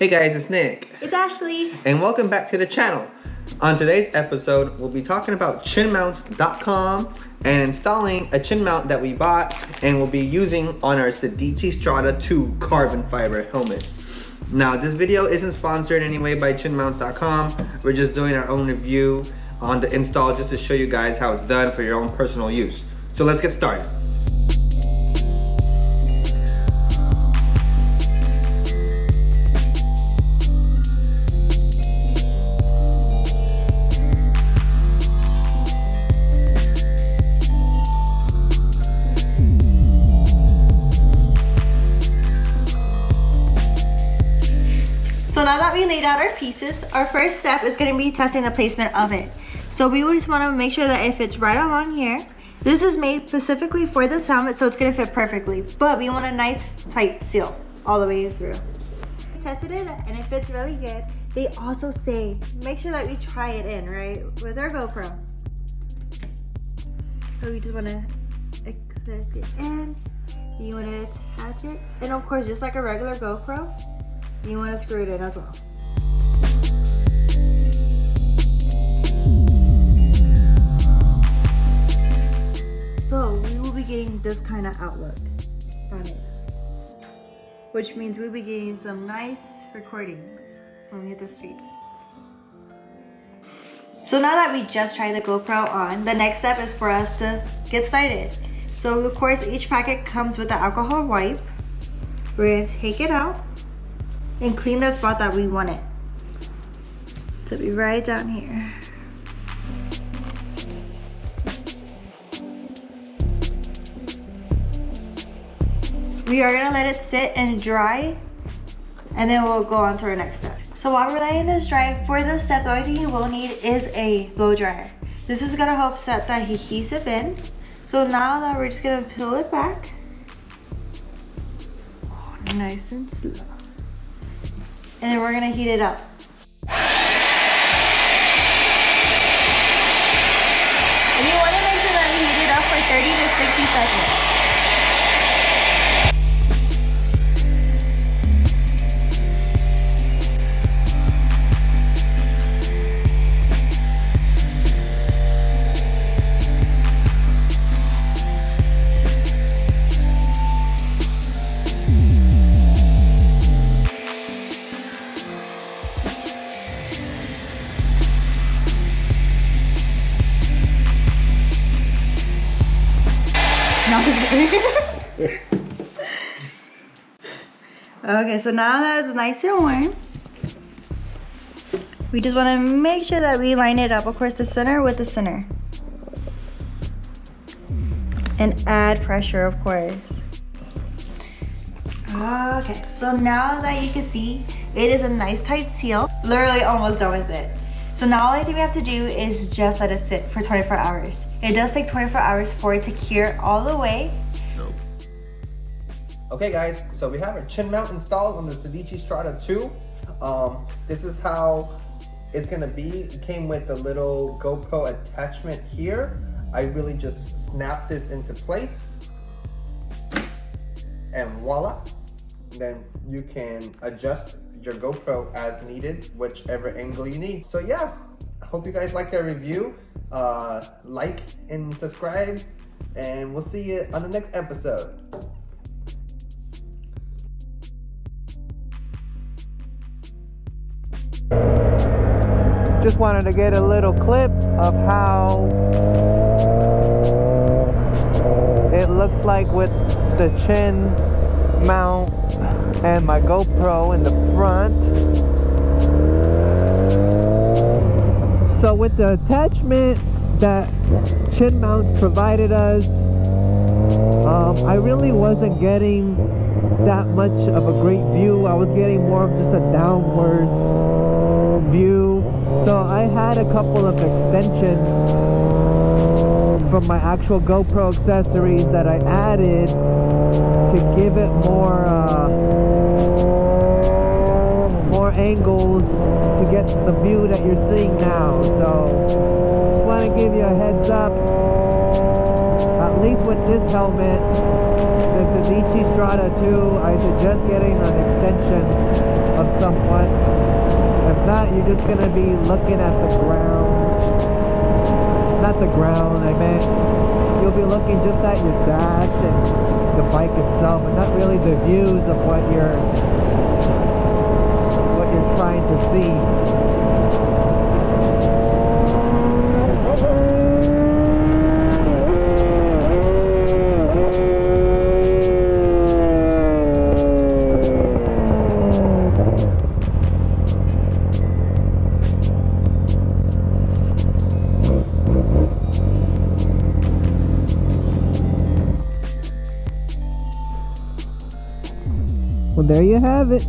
Hey guys, it's Nick. It's Ashley. And welcome back to the channel. On today's episode, we'll be talking about chinmounts.com and installing a chin mount that we bought and we'll be using on our Sedeci Strada 2 carbon fiber helmet. Now, this video isn't sponsored in any way by chinmounts.com. We're just doing our own review on the install just to show you guys how it's done for your own personal use. So let's get started. So now that we laid out our pieces, our first step is going to be testing the placement of it. So we just want to make sure that it fits right along here. This is made specifically for this helmet, so it's going to fit perfectly. But we want a nice tight seal all the way through. We tested it and it fits really good. They also say, make sure that we try it in, right, with our GoPro. So we just want to click it in. You want to attach it. And of course, just like a regular GoPro, you want to screw it in as well. So we will be getting this kind of outlook on it, which means we'll be getting some nice recordings when we hit the streets. So now that we just tried the GoPro on, the next step is for us to get started. So of course, each packet comes with the alcohol wipe. We're going to take it out and clean the spot that we want it to be right down here. We are gonna let it sit and dry, and then we'll go on to our next step. So while we're letting this dry, for this step, the only thing you will need is a blow dryer. This is gonna help set that adhesive in. So now that we're just gonna peel it back, nice and slow. And then we're gonna heat it up. And you wanna make sure that you heat it up for 30 to 60 seconds. Okay, so now that it's nice and warm, we just want to make sure that we line it up, of course, the center with the center. And add pressure, of course. Okay, so now that you can see, it is a nice tight seal. Literally almost done with it. So now the only thing we have to do is just let it sit for 24 hours. It does take 24 hours for it to cure all the way. Okay guys, so we have our chin mount installed on the Sedeci Strada 2. This is how it's gonna be. It came with a little GoPro attachment here. I really just snapped this into place and voila. Then you can adjust your GoPro as needed, whichever angle you need. So yeah, I hope you guys like that review. Like and subscribe, and we'll see you on the next episode. Just wanted to get a little clip of how it looks like with the chin mount and my GoPro in the front. So with the attachment that chin mounts provided us, I really wasn't getting that much of a great view. I was getting more of just a downward view. So I had a couple of extensions from my actual GoPro accessories that I added to give it more angles to get the view that you're seeing now. So just want to give you a heads up. At at least with this helmet, the Sedeci Strada 2, I suggest getting an extension of somewhat. If not, you're just gonna be looking at the ground. Not the ground, I meant you'll be looking just at your dash and the bike itself, and not really the views of what you're trying to see. Well, there you have it.